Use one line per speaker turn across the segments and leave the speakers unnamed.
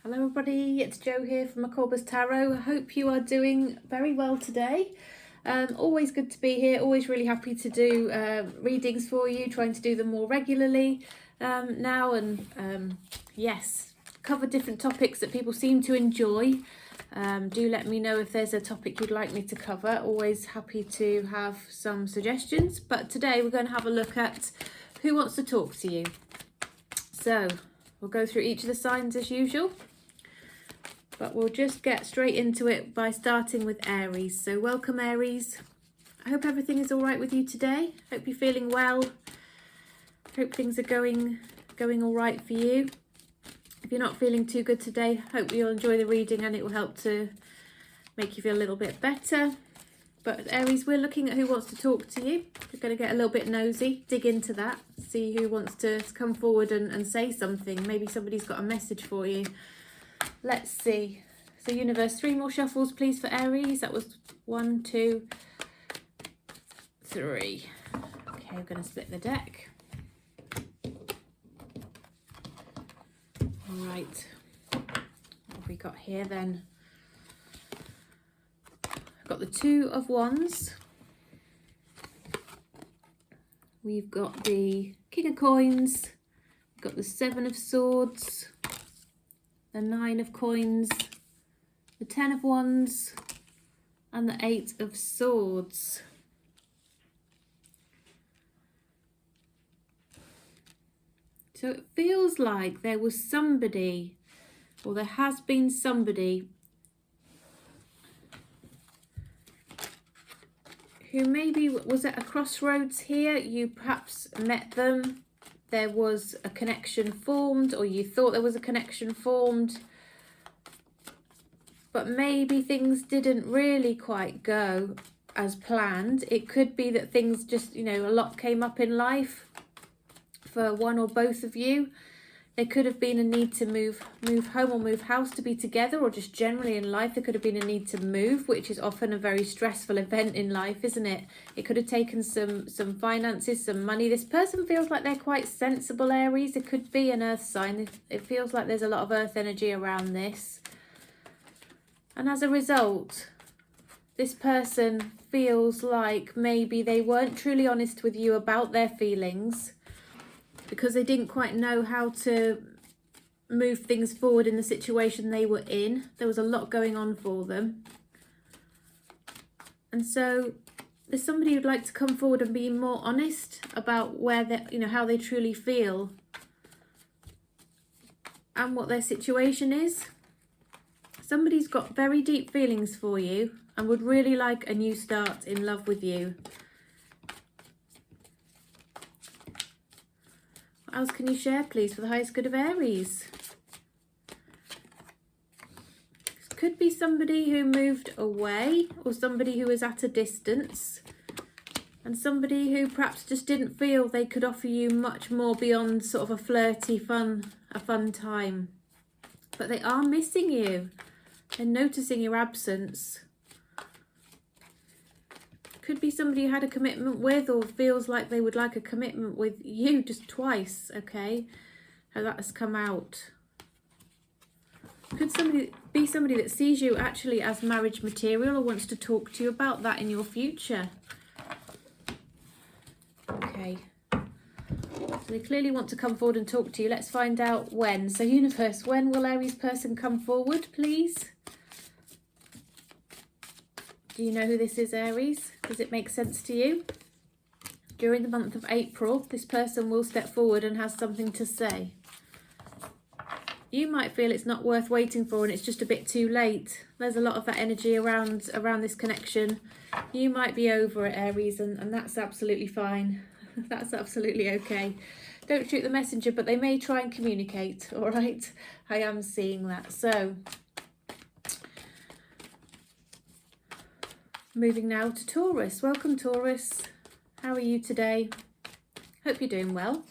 Hello everybody, it's Jo here from Aquarius Tarot. I hope you are doing very well today. Always good to be here, always really happy to do readings for you, trying to do them more regularly now, and yes, cover different topics that people seem to enjoy. Do let me know if there's a topic you'd like me to cover. Always happy to have some suggestions, but today we're going to have a look at who wants to talk to you. So we'll go through each of the signs as usual, but we'll just get straight into it by starting with Aries. So welcome Aries. I hope everything is all right with you today. Hope you're feeling well. Hope things are going all right for you. If you're not feeling too good today, hope you'll enjoy the reading and it will help to make you feel a little bit better. But Aries, we're looking at who wants to talk to you. We're going to get a little bit nosy, dig into that, see who wants to come forward and say something. Maybe somebody's got a message for you. Let's see. So universe, 3 more shuffles please for Aries. That was 1, 2, 3. Okay, we're going to split the deck. All right, what have we got here then? I've got the 2 of Wands. We've got the King of Coins. We've got the 7 of Swords. The 9 of Coins. The 10 of Wands. And the 8 of Swords. So it feels like there was somebody, or there has been somebody who maybe was at a crossroads here. You perhaps met them, there was a connection formed, or you thought there was a connection formed, but maybe things didn't really quite go as planned. It could be that things just, a lot came up in life for one or both of you. There could have been a need to move home or move house to be together, or just generally in life there could have been a need to move, which is often a very stressful event in life, isn't it? It could have taken some finances, some money. This person feels like they're quite sensible, Aries. It could be an earth sign. It feels like there's a lot of earth energy around this. And as a result, this person feels like maybe they weren't truly honest with you about their feelings, because they didn't quite know how to move things forward in the situation they were in. There was a lot going on for them. And so there's somebody who'd like to come forward and be more honest about where they, how they truly feel and what their situation is. Somebody's got very deep feelings for you and would really like a new start in love with you. What else can you share, please, for the highest good of Aries? This could be somebody who moved away, or somebody who is at a distance, and somebody who perhaps just didn't feel they could offer you much more beyond sort of a flirty, fun time. But they are missing you. They're noticing your absence. Could be somebody you had a commitment with, or feels like they would like a commitment with you just twice, okay? How that has come out. Could somebody be somebody that sees you actually as marriage material, or wants to talk to you about that in your future? Okay. So they clearly want to come forward and talk to you. Let's find out when. So universe, when will Aries person come forward, please? Do you know who this is, Aries? Does it make sense to you? During the month of April, this person will step forward and has something to say. You might feel it's not worth waiting for and it's just a bit too late. There's a lot of that energy around this connection. You might be over it, Aries, and that's absolutely fine. That's absolutely okay. Don't shoot the messenger, but they may try and communicate, all right? I am seeing that. So moving now to Taurus. Welcome Taurus. How are you today? Hope you're doing well.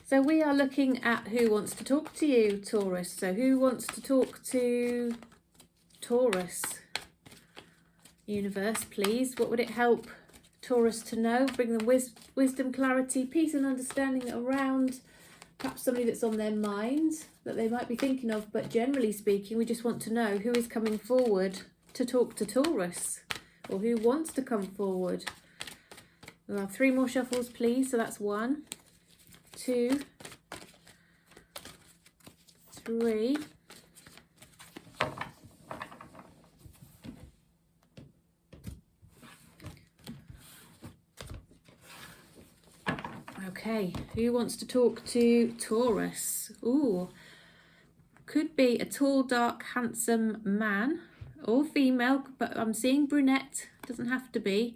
So we are looking at who wants to talk to you, Taurus. So who wants to talk to Taurus? Universe, please. What would it help Taurus to know? Bring them wisdom, clarity, peace and understanding around perhaps somebody that's on their mind. that they might be thinking of, but generally speaking, we just want to know who is coming forward to talk to Taurus, or who wants to come forward. We'll have 3 more shuffles, please. So that's 1, 2, 3. Okay, who wants to talk to Taurus? Ooh, could be a tall, dark, handsome man or female, but I'm seeing brunette, doesn't have to be.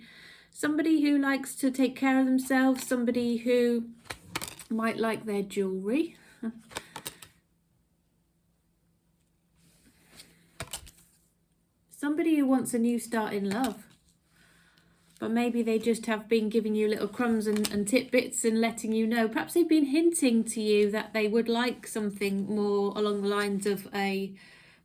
Somebody who likes to take care of themselves, somebody who might like their jewellery. Somebody who wants a new start in love. But maybe they just have been giving you little crumbs and tidbits and letting you know. Perhaps they've been hinting to you that they would like something more along the lines of a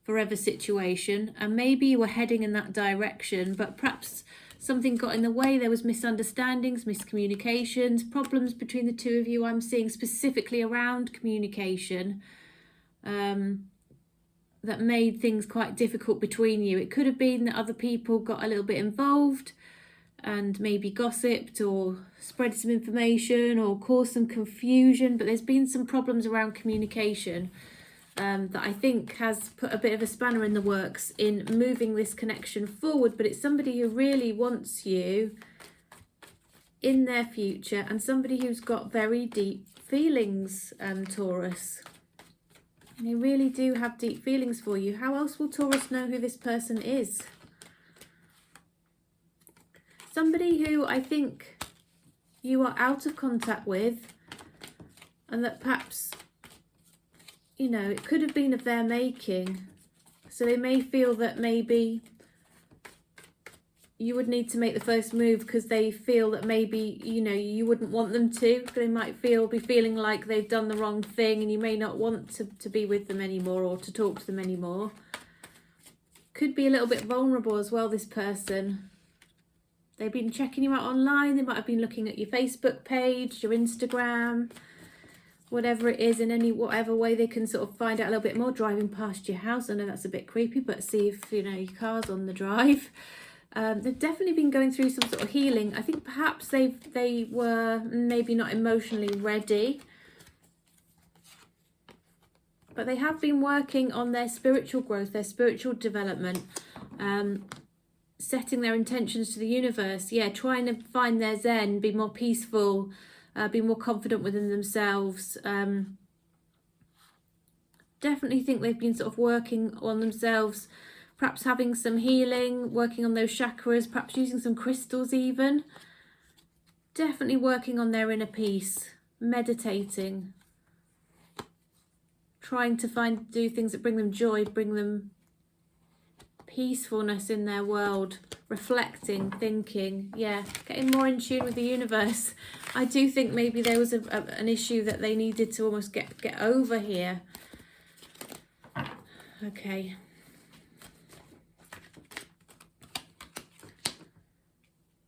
forever situation. And maybe you were heading in that direction, but perhaps something got in the way. There was misunderstandings, miscommunications, problems between the two of you. I'm seeing specifically around communication that made things quite difficult between you. It could have been that other people got a little bit involved and maybe gossiped or spread some information or caused some confusion, but there's been some problems around communication that I think has put a bit of a spanner in the works in moving this connection forward. But it's somebody who really wants you in their future, and somebody who's got very deep feelings, Taurus. And they really do have deep feelings for you. How else will Taurus know who this person is? Somebody who I think you are out of contact with, and that perhaps, you know, it could have been of their making. So they may feel that maybe you would need to make the first move because they feel that maybe, you know, you wouldn't want them to. They might be feeling like they've done the wrong thing, and you may not want to be with them anymore or to talk to them anymore. Could be a little bit vulnerable as well, this person. They've been checking you out online. They might have been looking at your Facebook page, your Instagram, whatever it is, in whatever way they can sort of find out a little bit more. Driving past your house. I know that's a bit creepy, but see if, you know, your car's on the drive. They've definitely been going through some sort of healing. I think perhaps they were maybe not emotionally ready, but they have been working on their spiritual growth, their spiritual development, setting their intentions to the universe. Yeah, trying to find their zen, be more peaceful, be more confident within themselves. Definitely think they've been sort of working on themselves, perhaps having some healing, working on those chakras, perhaps using some crystals even. Definitely working on their inner peace, meditating, trying to do things that bring them joy, bring them peacefulness in their world, reflecting, thinking, yeah, getting more in tune with the universe. I do think maybe there was an issue that they needed to almost get over here. Okay.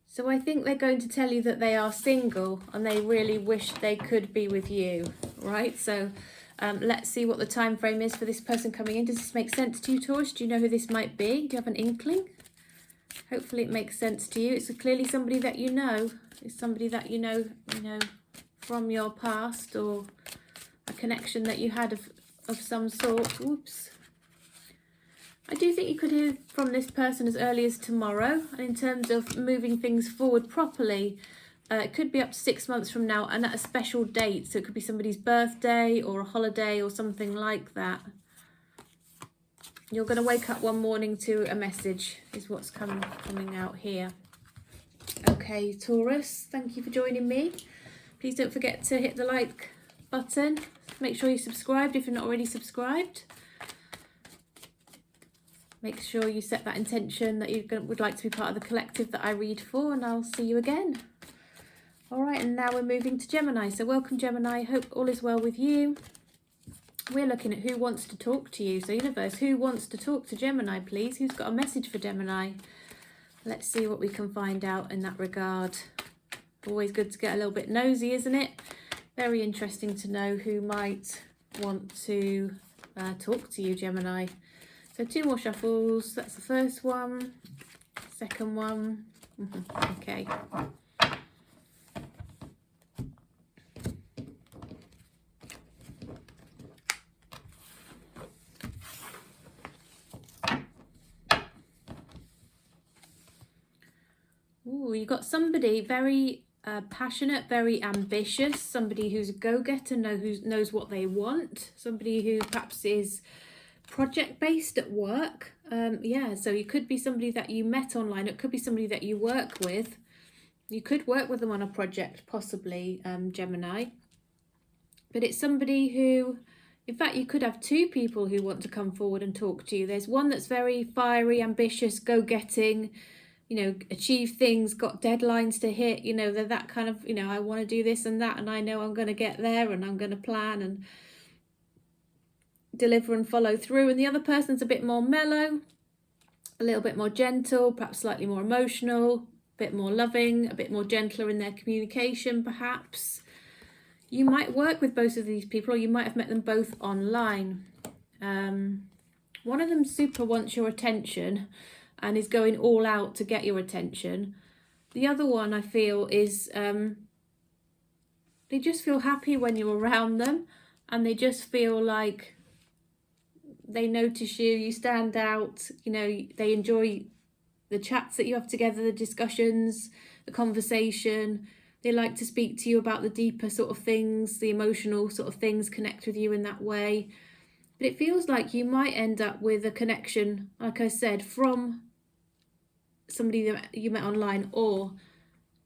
So I think they're going to tell you that they are single and they really wish they could be with you, right? So let's see what the time frame is for this person coming in. Does this make sense to you, Taurus? Do you know who this might be? Do you have an inkling? Hopefully it makes sense to you. It's clearly somebody that you know. It's somebody that you know from your past, or a connection that you had of some sort. Whoops. I do think you could hear from this person as early as tomorrow. And in terms of moving things forward properly, it could be up to 6 months from now and at a special date. So it could be somebody's birthday or a holiday or something like that. You're going to wake up one morning to a message is what's coming out here. Okay, Taurus, thank you for joining me. Please don't forget to hit the like button. Make sure you're subscribed if you're not already subscribed. Make sure you set that intention that you would like to be part of the collective that I read for, and I'll see you again. All right, and now we're moving to Gemini. So welcome, Gemini. Hope all is well with you. We're looking at who wants to talk to you. So universe, who wants to talk to Gemini, please? Who's got a message for Gemini? Let's see what we can find out in that regard. Always good to get a little bit nosy, isn't it? Very interesting to know who might want to talk to you, Gemini. So 2 more shuffles. That's the first one, second one. Okay. Ooh, you got somebody very passionate, very ambitious, somebody who's a go-getter, knows what they want, somebody who perhaps is project-based at work. Yeah, so you could be somebody that you met online. It could be somebody that you work with. You could work with them on a project, possibly, Gemini. But it's somebody who, in fact, you could have 2 people who want to come forward and talk to you. There's one that's very fiery, ambitious, go-getting, you know, achieve things, got deadlines to hit, you know, they're that kind of, you know, I want to do this and that, and I know I'm going to get there, and I'm going to plan and deliver and follow through. And the other person's a bit more mellow, a little bit more gentle, perhaps slightly more emotional, a bit more loving, a bit more gentler in their communication, perhaps. You might work with both of these people, or you might have met them both online. One of them super wants your attention and is going all out to get your attention. The other one, I feel, is they just feel happy when you're around them, and they just feel like they notice you, you stand out, you know, they enjoy the chats that you have together, the discussions, the conversation. They like to speak to you about the deeper sort of things, the emotional sort of things, connect with you in that way. But it feels like you might end up with a connection, like I said, from somebody that you met online or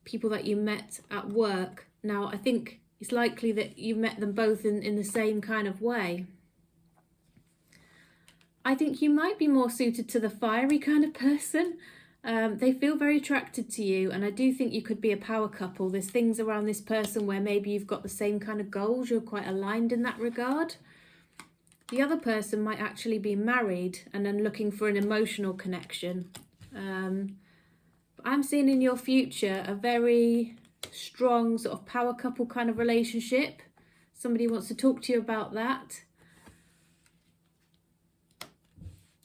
people that you met at work. Now, I think it's likely that you met them both in the same kind of way. I think you might be more suited to the fiery kind of person. They feel very attracted to you, and I do think you could be a power couple. There's things around this person where maybe you've got the same kind of goals, you're quite aligned in that regard. The other person might actually be married and then looking for an emotional connection. I'm seeing in your future a very strong sort of power couple kind of relationship. Somebody wants to talk to you about that.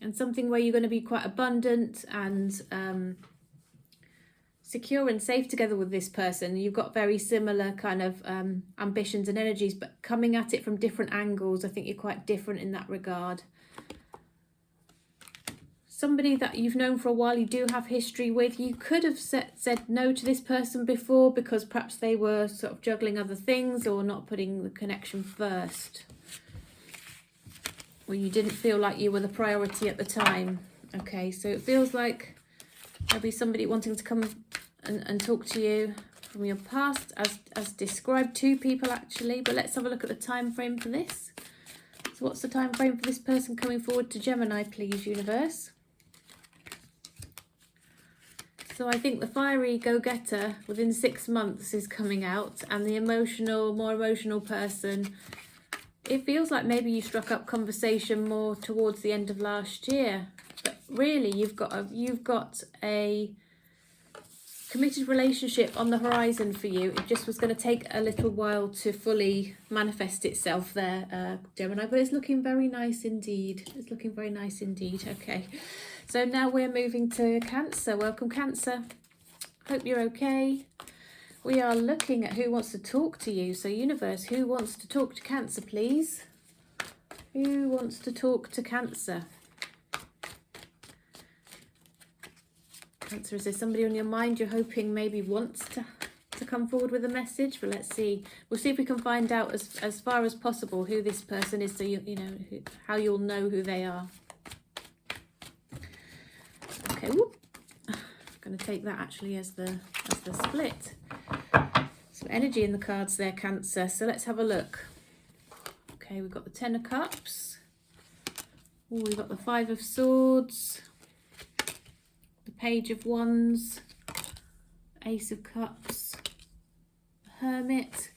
And something where you're going to be quite abundant and secure and safe together with this person. You've got very similar kind of ambitions and energies, but coming at it from different angles. I think you're quite different in that regard. Somebody that you've known for a while, you do have history with. You could have said no to this person before because perhaps they were sort of juggling other things or not putting the connection first. Or you didn't feel like you were the priority at the time. Okay, so it feels like there'll be somebody wanting to come and talk to you from your past, as described. 2 people actually, but let's have a look at the time frame for this. So what's the time frame for this person coming forward to Gemini, please, universe? So I think the fiery go-getter within 6 months is coming out, and the more emotional person, it feels like maybe you struck up conversation more towards the end of last year. But really, you've got a committed relationship on the horizon for you. It just was going to take a little while to fully manifest itself there, Gemini, but it's looking very nice indeed. It's looking very nice indeed. Okay, so now we're moving to Cancer. Welcome, Cancer. Hope you're okay. We are looking at who wants to talk to you. So universe, who wants to talk to Cancer, please? Who wants to talk to Cancer? Cancer, is there somebody on your mind you're hoping maybe wants to come forward with a message? But let's see. We'll see if we can find out as far as possible who this person is, so you know how you'll know who they are. Okay, whoop. I'm going to take that actually as the split. Some energy in the cards there, Cancer. So let's have a look. Okay, we've got the 10 of Cups. Ooh, we've got the 5 of Swords. The Page of Wands. Ace of Cups. The Hermit.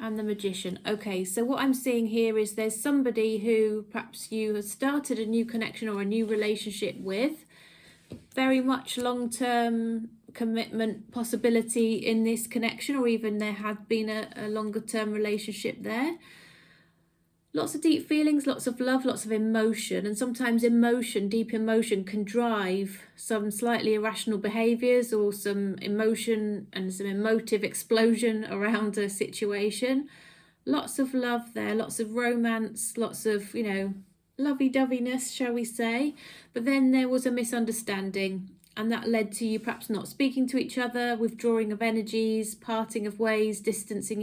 And the Magician. Okay, so what I'm seeing here is there's somebody who perhaps you have started a new connection or a new relationship with. Very much long-term commitment possibility in this connection, or even there had been a longer term relationship there. Lots of deep feelings, lots of love, lots of emotion, and sometimes emotion, deep emotion, can drive some slightly irrational behaviours or some emotion and some emotive explosion around a situation. Lots of love there, lots of romance, lots of, lovey-doveyness, shall we say. But then there was a misunderstanding, and that led to you perhaps not speaking to each other, withdrawing of energies, parting of ways, distancing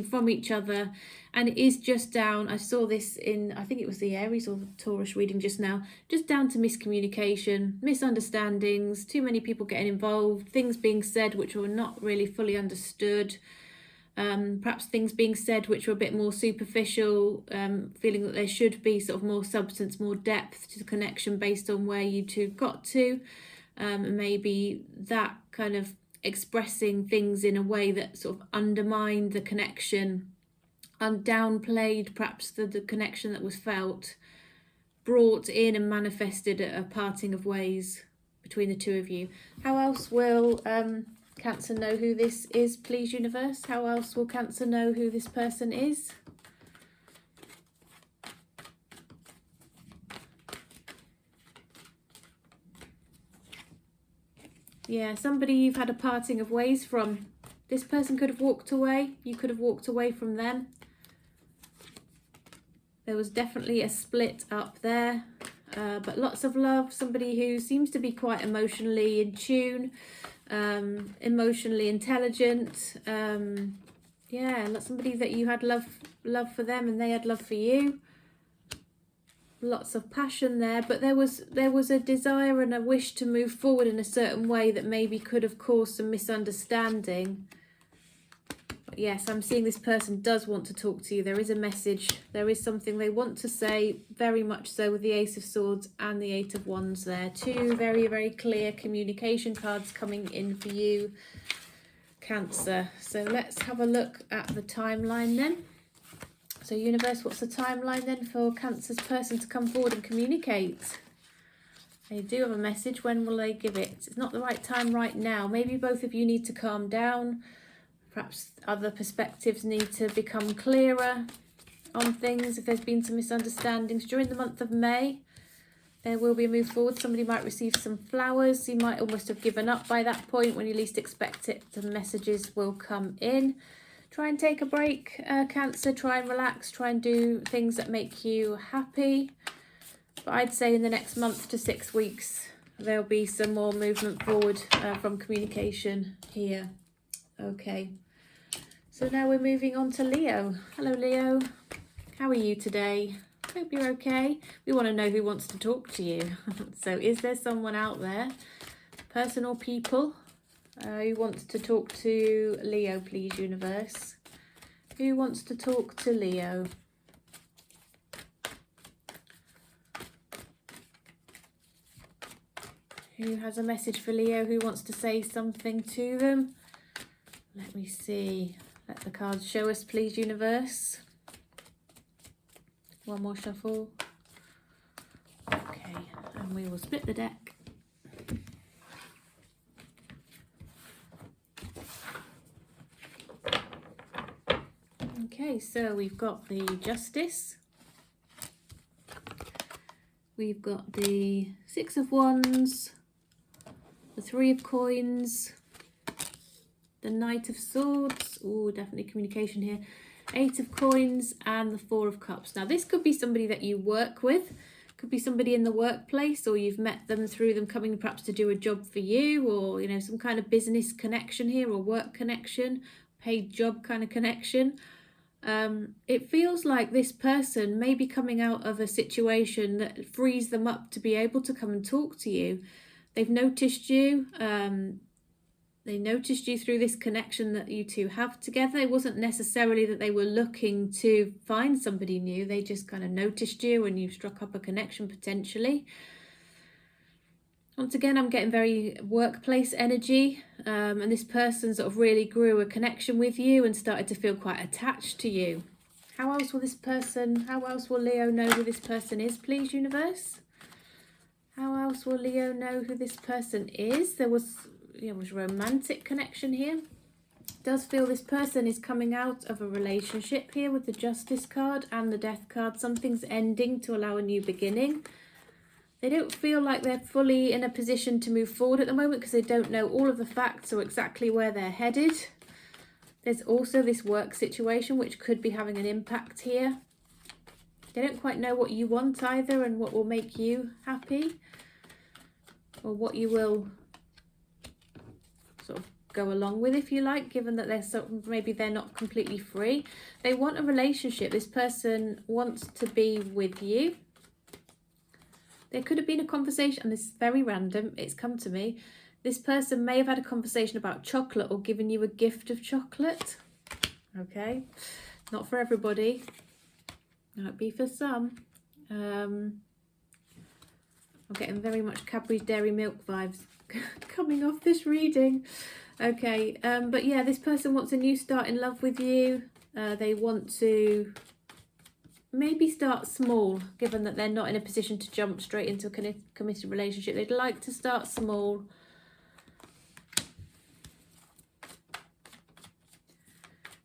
from each other. And it is just down, I saw this in, I think it was the Aries or the Taurus reading just now, just down to miscommunication, misunderstandings, too many people getting involved, things being said which were not really fully understood. Perhaps things being said which were a bit more superficial, feeling that there should be sort of more substance, more depth to the connection based on where you two got to, and maybe that kind of expressing things in a way that sort of undermined the connection and downplayed perhaps the connection that was felt, brought in and manifested a parting of ways between the two of you. How else will Cancer know who this is, please, universe? How else will Cancer know who this person is? Yeah, somebody you've had a parting of ways from. This person could have walked away. You could have walked away from them. There was definitely a split up there. But lots of love. Somebody who seems to be quite emotionally in tune. Emotionally intelligent. Yeah, somebody that you had love for them and they had love for you. Lots of passion there, but there was a desire and a wish to move forward in a certain way that maybe could have caused some misunderstanding. But yes, I'm seeing this person does want to talk to you. There is a message, there is something they want to say, very much so, with the Ace of Swords and the Eight of Wands there. Two very, very clear communication cards coming in for you, Cancer. So let's have a look at the timeline then. So universe, what's the timeline then for Cancer's person to come forward and communicate? They do have a message. When will they give it? It's not the right time right now. Maybe both of you need to calm down. Perhaps other perspectives need to become clearer on things. If there's been some misunderstandings during the month of May, there will be a move forward. Somebody might receive some flowers. You might almost have given up by that point. When you least expect it, the messages will come in. Try and take a break, Cancer. Try and relax. Try and do things that make you happy. But I'd say in the next month to 6 weeks, there'll be some more movement forward from communication here. Okay. So now we're moving on to Leo. Hello, Leo. How are you today? Hope you're okay. We want to know who wants to talk to you. So is there someone out there, person or people, who wants to talk to Leo, please, universe? Who wants to talk to Leo? Who has a message for Leo? Who wants to say something to them? Let me see. Let the cards show us, please, universe. One more shuffle. Okay, and we will split the deck. Okay, so we've got the Justice. We've got the Six of Wands, the Three of Coins, the Knight of Swords. Oh, definitely communication here. Eight of Coins and the Four of Cups. Now, this could be somebody that you work with. Could be somebody in the workplace, or you've met them through them coming perhaps to do a job for you, or, you know, some kind of business connection here, or work connection, paid job kind of connection. It feels like this person may be coming out of a situation that frees them up to be able to come and talk to you. They've noticed you. They noticed you through this connection that you two have together. It wasn't necessarily that they were looking to find somebody new. They just kind of noticed you and you struck up a connection potentially. Once again, I'm getting very workplace energy, and this person sort of really grew a connection with you and started to feel quite attached to you. How else will Leo know who this person is, please, universe? How else will Leo know who this person is? There was romantic connection here. Does feel this person is coming out of a relationship here with the Justice card and the Death card. Something's ending to allow a new beginning. They don't feel like they're fully in a position to move forward at the moment because they don't know all of the facts or exactly where they're headed. There's also this work situation which could be having an impact here. They don't quite know what you want either and what will make you happy, or what you will sort of go along with, if you like, given that maybe they're not completely free. They want a relationship. This person wants to be with you. There could have been a conversation, and this is very random, it's come to me. This person may have had a conversation about chocolate or given you a gift of chocolate. Okay, not for everybody. Might be for some. I'm getting very much Cadbury's Dairy Milk vibes coming off this reading. Okay, but yeah, this person wants a new start in love with you. They want to maybe start small, given that they're not in a position to jump straight into a committed relationship. They'd like to start small.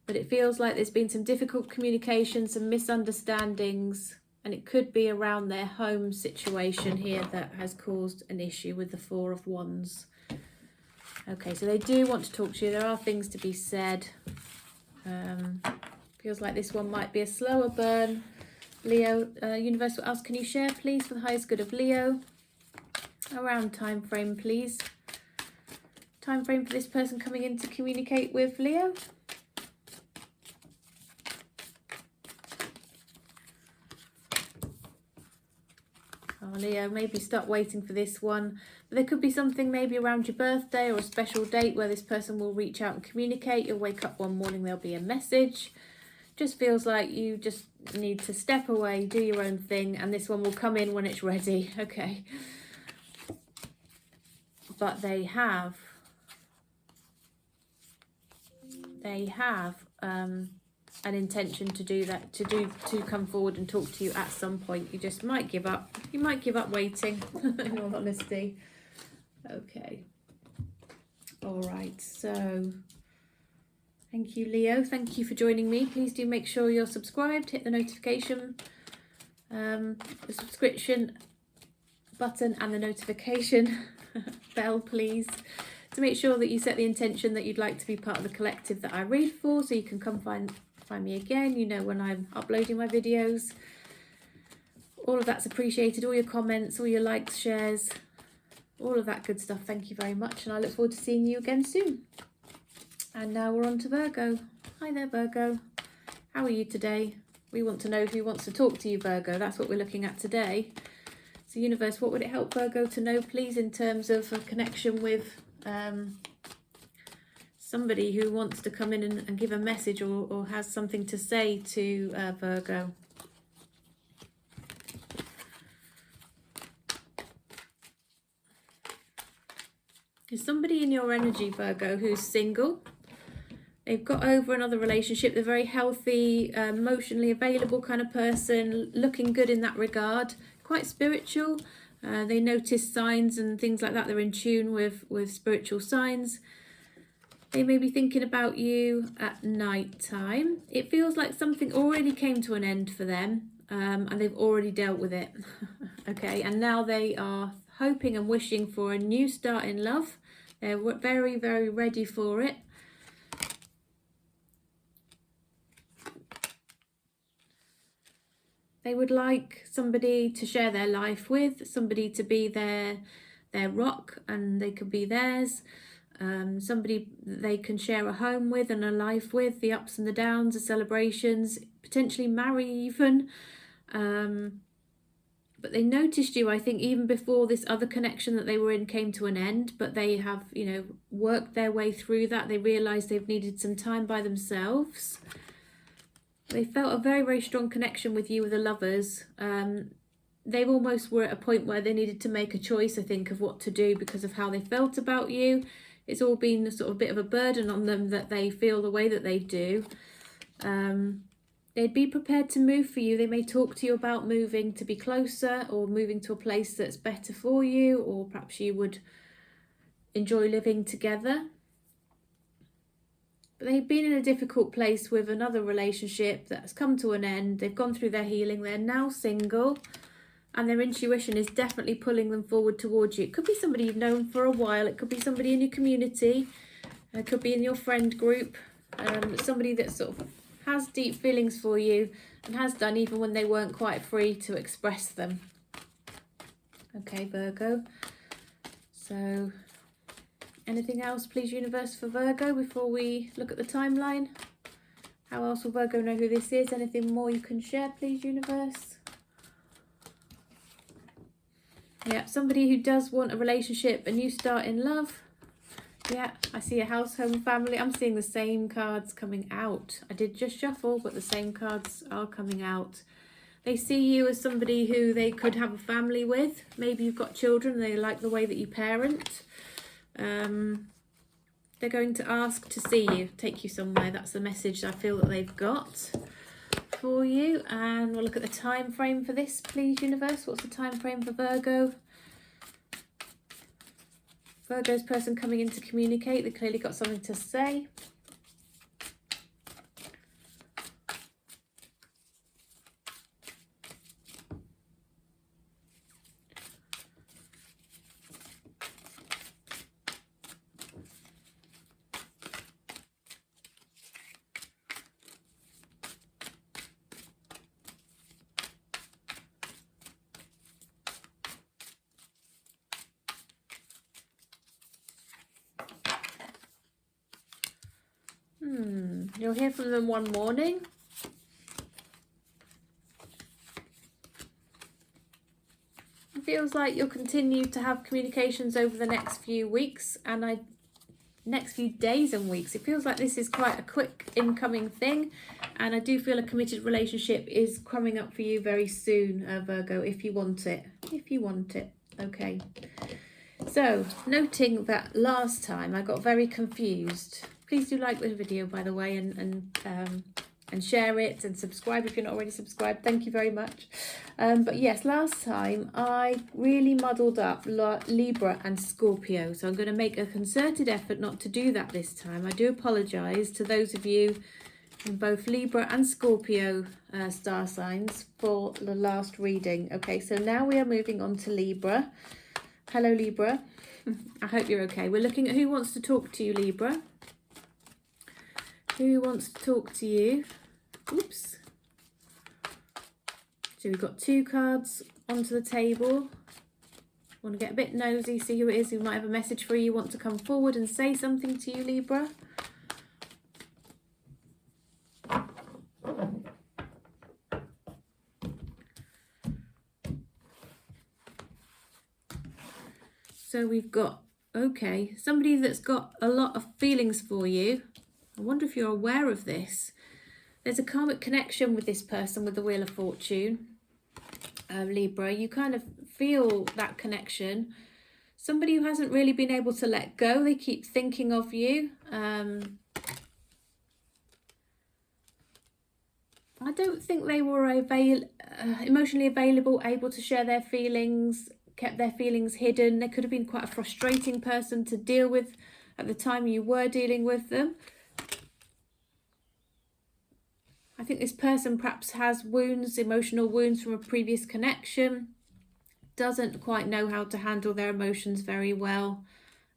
But it feels like there's been some difficult communication, some misunderstandings, and it could be around their home situation here that has caused an issue with the Four of Wands. Okay, so they do want to talk to you. There are things to be said. Feels like this one might be a slower burn. Leo, universe, what else can you share, please, for the highest good of Leo? Around time frame, please. Time frame for this person coming in to communicate with Leo. Oh, Leo, maybe start waiting for this one. But there could be something maybe around your birthday or a special date where this person will reach out and communicate. You'll wake up one morning, there'll be a message. Just feels like you just need to step away, do your own thing, and this one will come in when it's ready. Okay. But they have an intention to do that, to come forward and talk to you at some point. You just might give up. You might give up waiting, in all honesty. Okay. All right. So thank you, Leo. Thank you for joining me. Please do make sure you're subscribed. Hit the notification, the subscription button and the notification bell, please, to make sure that you set the intention that you'd like to be part of the collective that I read for, so you can come find me again, you know, when I'm uploading my videos. All of that's appreciated. All your comments, all your likes, shares, all of that good stuff. Thank you very much, and I look forward to seeing you again soon. And now we're on to Virgo. Hi there, Virgo. How are you today? We want to know who wants to talk to you, Virgo. That's what we're looking at today. So universe, what would it help Virgo to know, please, in terms of a connection with somebody who wants to come in and give a message or has something to say to Virgo? There's somebody in your energy, Virgo, who's single. They've got over another relationship. They're very healthy, emotionally available kind of person, looking good in that regard, quite spiritual. They notice signs and things like that. They're in tune with spiritual signs. They may be thinking about you at night time. It feels like something already came to an end for them, and they've already dealt with it. Okay, and now they are hoping and wishing for a new start in love. They're very, very ready for it. They would like somebody to share their life with, somebody to be their rock, and they could be theirs. Somebody they can share a home with and a life with, the ups and the downs, the celebrations, potentially marry even. But they noticed you, I think, even before this other connection that they were in came to an end, but they have, you know, worked their way through that. They realised they've needed some time by themselves. They felt a very, very strong connection with you, with the lovers. They almost were at a point where they needed to make a choice, I think, of what to do because of how they felt about you. It's all been a sort of bit of a burden on them that they feel the way that they do. They'd be prepared to move for you. They may talk to you about moving to be closer or moving to a place that's better for you, or perhaps you would enjoy living together. But they've been in a difficult place with another relationship that's come to an end. They've gone through their healing. They're now single. And their intuition is definitely pulling them forward towards you. It could be somebody you've known for a while. It could be somebody in your community. It could be in your friend group. Somebody that sort of has deep feelings for you and has done even when they weren't quite free to express them. Okay, Virgo. So, anything else, please, universe, for Virgo before we look at the timeline? How else will Virgo know who this is? Anything more you can share, please, universe? Yeah, somebody who does want a relationship, a new start in love. Yeah, I see a house, home, family. I'm seeing the same cards coming out. I did just shuffle, but the same cards are coming out. They see you as somebody who they could have a family with. Maybe you've got children and they like the way that you parent. They're going to ask to see you, take you somewhere. That's the message I feel that they've got for you. And we'll look at the time frame for this, please, universe. What's the time frame for Virgo? Virgo's person coming in to communicate. They clearly got something to say. You'll hear from them one morning. It feels like you'll continue to have communications over the next few weeks and next few days and weeks. It feels like this is quite a quick incoming thing, and I do feel a committed relationship is coming up for you very soon, Virgo, if you want it. If you want it. Okay. So, noting that last time I got very confused. Please do like this video, by the way, and share it and subscribe if you're not already subscribed. Thank you very much. But yes, last time I really muddled up Libra and Scorpio. So I'm going to make a concerted effort not to do that this time. I do apologise to those of you in both Libra and Scorpio star signs for the last reading. Okay, so now we are moving on to Libra. Hello, Libra. I hope you're okay. We're looking at who wants to talk to you, Libra. Who wants to talk to you? Oops. So we've got two cards onto the table. Want to get a bit nosy, see who it is who might have a message for you, want to come forward and say something to you, Libra. So we've got, okay, somebody that's got a lot of feelings for you. I wonder if you're aware of this. There's a karmic connection with this person with the Wheel of Fortune, Libra. You kind of feel that connection. Somebody who hasn't really been able to let go. They keep thinking of you. I don't think they were emotionally available, able to share their feelings, kept their feelings hidden. They could have been quite a frustrating person to deal with at the time you were dealing with them. I think this person perhaps has wounds, emotional wounds from a previous connection, doesn't quite know how to handle their emotions very well.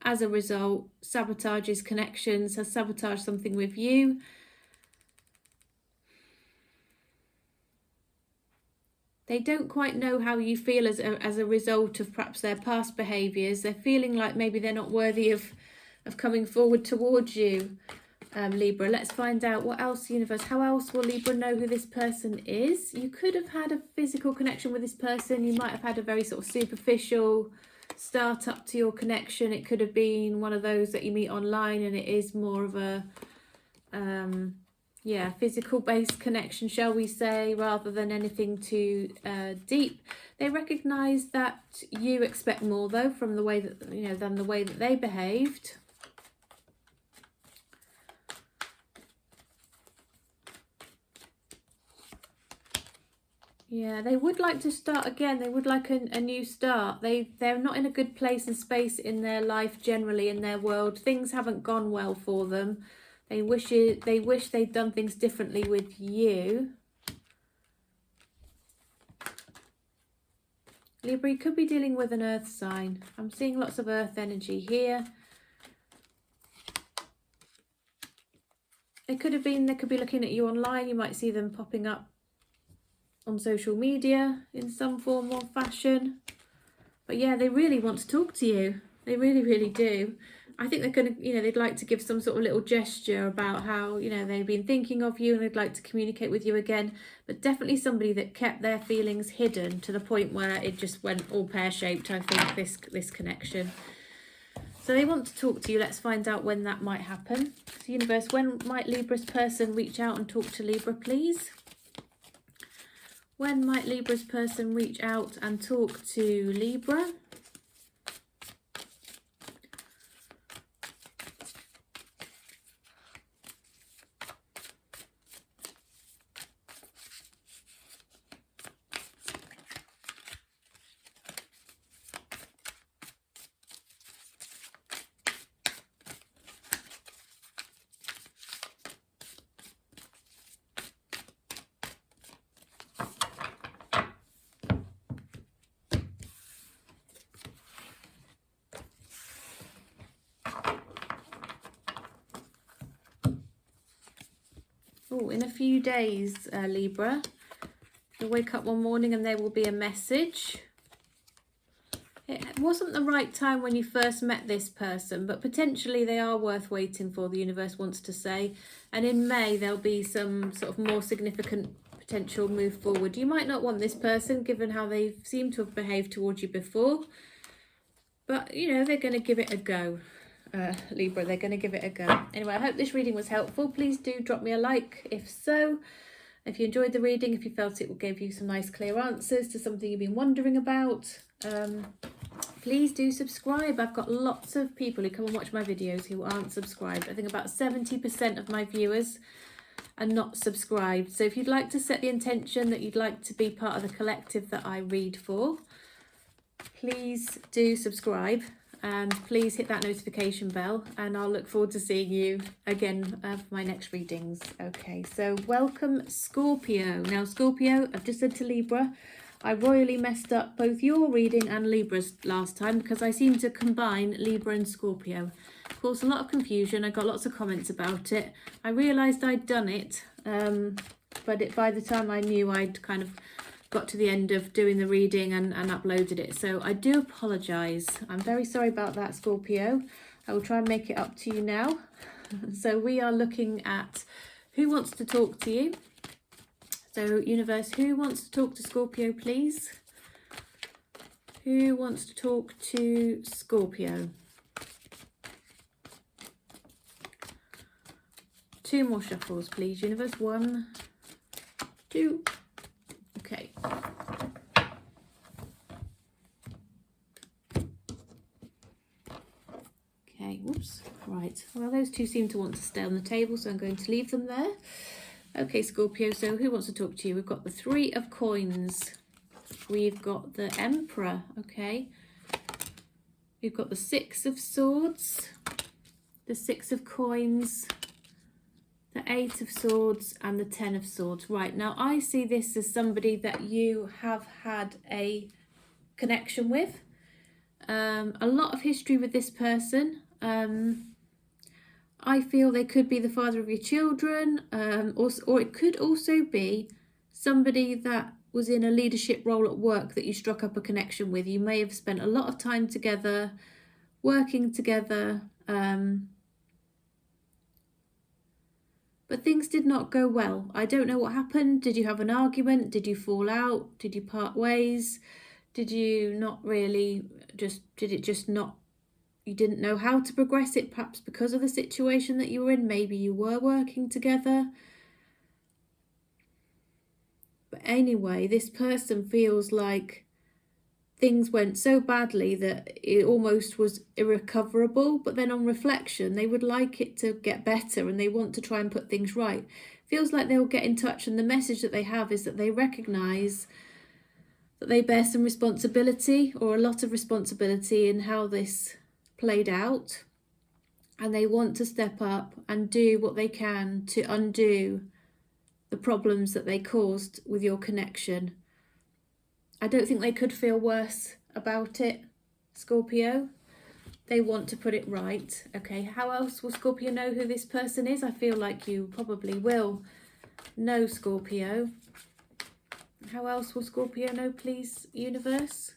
As a result, sabotages connections, has sabotaged something with you. They don't quite know how you feel as a result of perhaps their past behaviours. They're feeling like maybe they're not worthy of coming forward towards you. Libra, let's find out what else, universe. How else will Libra know who this person is? You could have had a physical connection with this person. You might have had a very sort of superficial start up to your connection. It could have been one of those that you meet online and it is more of a physical based connection, shall we say, rather than anything too deep. They recognize that you expect more though from the way that than the way that they behaved. Yeah, they would like to start again. They would like a new start. They're not in a good place and space in their life generally, in their world. Things haven't gone well for them. They wish they'd done things differently with you. Libra, you could be dealing with an earth sign. I'm seeing lots of earth energy here. They could be looking at you online. You might see them popping up on social media in some form or fashion. But yeah, they really want to talk to you. They really, really do. I think they're going to, they'd like to give some sort of little gesture about how, they've been thinking of you and they'd like to communicate with you again. But definitely somebody that kept their feelings hidden to the point where it just went all pear-shaped, I think, this connection. So they want to talk to you. Let's find out when that might happen. So universe, when might Libra's person reach out and talk to Libra, please? When might Libra's person reach out and talk to Libra? Oh, in a few days, Libra, you'll wake up one morning and there will be a message. It wasn't the right time when you first met this person, but potentially they are worth waiting for, the universe wants to say. And in May, there'll be some sort of more significant potential move forward. You might not want this person, given how they seem to have behaved towards you before. But, they're going to give it a go. Libra, they're going to give it a go. Anyway, I hope this reading was helpful. Please do drop me a like if so. If you enjoyed the reading, if you felt it gave you some nice clear answers to something you've been wondering about, please do subscribe. I've got lots of people who come and watch my videos who aren't subscribed. I think about 70% of my viewers are not subscribed. So if you'd like to set the intention that you'd like to be part of the collective that I read for, please do subscribe. And please hit that notification bell and I'll look forward to seeing you again for my next readings. Okay, so welcome Scorpio. Now Scorpio, I've just said to Libra, I royally messed up both your reading and Libra's last time because I seem to combine Libra and Scorpio. Caused a lot of confusion. I got lots of comments about it. I realised I'd done it, but by the time I knew, I'd kind of got to the end of doing the reading and uploaded it. So I do apologise. I'm very sorry about that, Scorpio. I will try and make it up to you now. So we are looking at who wants to talk to you. So universe, who wants to talk to Scorpio, please? Who wants to talk to Scorpio? 2 more shuffles, please, universe. 1, 2. Okay. Okay, whoops. Right. Well, those 2 seem to want to stay on the table, so I'm going to leave them there. Okay, Scorpio, so who wants to talk to you? We've got the 3 of coins. We've got the Emperor, okay. We've got the 6 of swords, the 6 of coins, the 8 of swords and the 10 of swords. Right, now I see this as somebody that you have had a connection with. A lot of history with this person. I feel they could be the father of your children, or it could also be somebody that was in a leadership role at work that you struck up a connection with. You may have spent a lot of time together, working together, but things did not go well. I don't know what happened. Did you have an argument? Did you fall out? Did you part ways? Did you not really you didn't know how to progress it, perhaps because of the situation that you were in? Maybe you were working together. But anyway, this person feels like things went so badly that it almost was irrecoverable, but then on reflection they would like it to get better and they want to try and put things right. Feels like they'll get in touch, and the message that they have is that they recognise that they bear some responsibility, or a lot of responsibility, in how this played out. and they want to step up and do what they can to undo the problems that they caused with your connection. I don't think they could feel worse about it, Scorpio. They want to put it right. Okay, how else will Scorpio know who this person is? I feel like you probably will know, Scorpio. How else will Scorpio know, please, universe?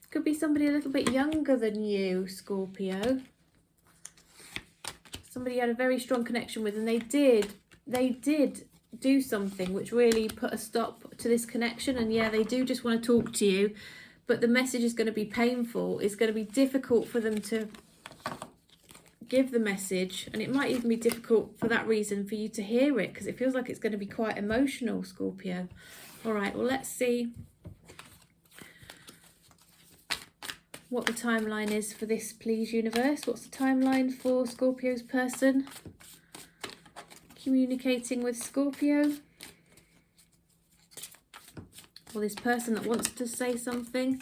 Could be somebody a little bit younger than you, Scorpio. Somebody you had a very strong connection with, and they did do something which really put a stop to this connection. And yeah, they do just want to talk to you, but the message is going to be painful. It's going to be difficult for them to give the message, and it might even be difficult for that reason for you to hear it, because it feels like it's going to be quite emotional, Scorpio. All right, well, let's see what the timeline is for this, please, universe. What's the timeline for Scorpio's person communicating with Scorpio? Or this person that wants to say something.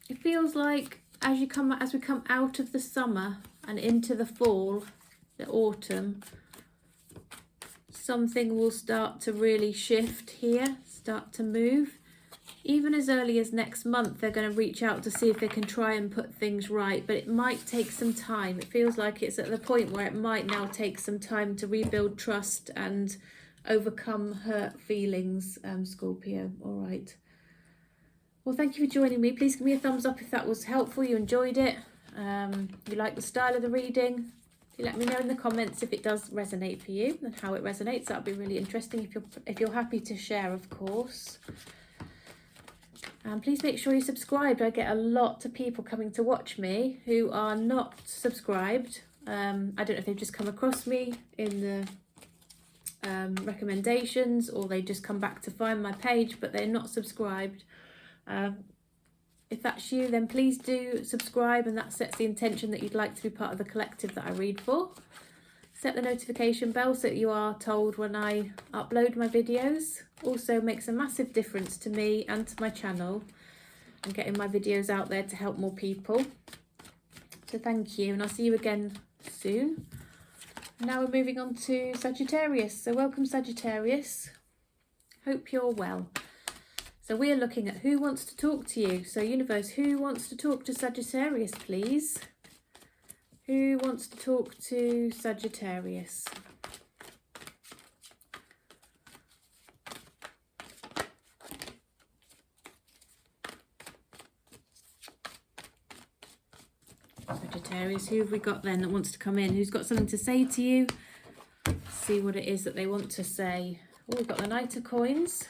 It feels like as we come out of the summer and into the fall, the autumn, something will start to really shift here, start to move. Even as early as next month, they're going to reach out to see if they can try and put things right, but it might take some time. It feels like it's at the point where it might now take some time to rebuild trust and overcome hurt feelings, Scorpio. All right. Well, thank you for joining me. Please give me a thumbs up if that was helpful, you enjoyed it. You like the style of the reading. You let me know in the comments if it does resonate for you and how it resonates. That would be really interesting if you're happy to share, of course. And please make sure you're subscribed. I get a lot of people coming to watch me who are not subscribed. I don't know if they've just come across me in the recommendations, or they just come back to find my page, but they're not subscribed. If that's you, then please do subscribe, and that sets the intention that you'd like to be part of the collective that I read for. Set the notification bell so that you are told when I upload my videos. Also makes a massive difference to me and to my channel, and getting my videos out there to help more people. So thank you, and I'll see you again soon. Now we're moving on to Sagittarius. So welcome, Sagittarius. Hope you're well. So we are looking at who wants to talk to you. So universe, who wants to talk to Sagittarius, please? Who wants to talk to Sagittarius? Sagittarius, who have we got then that wants to come in? Who's got something to say to you? Let's see what it is that they want to say. Oh, we've got the Knight of Coins.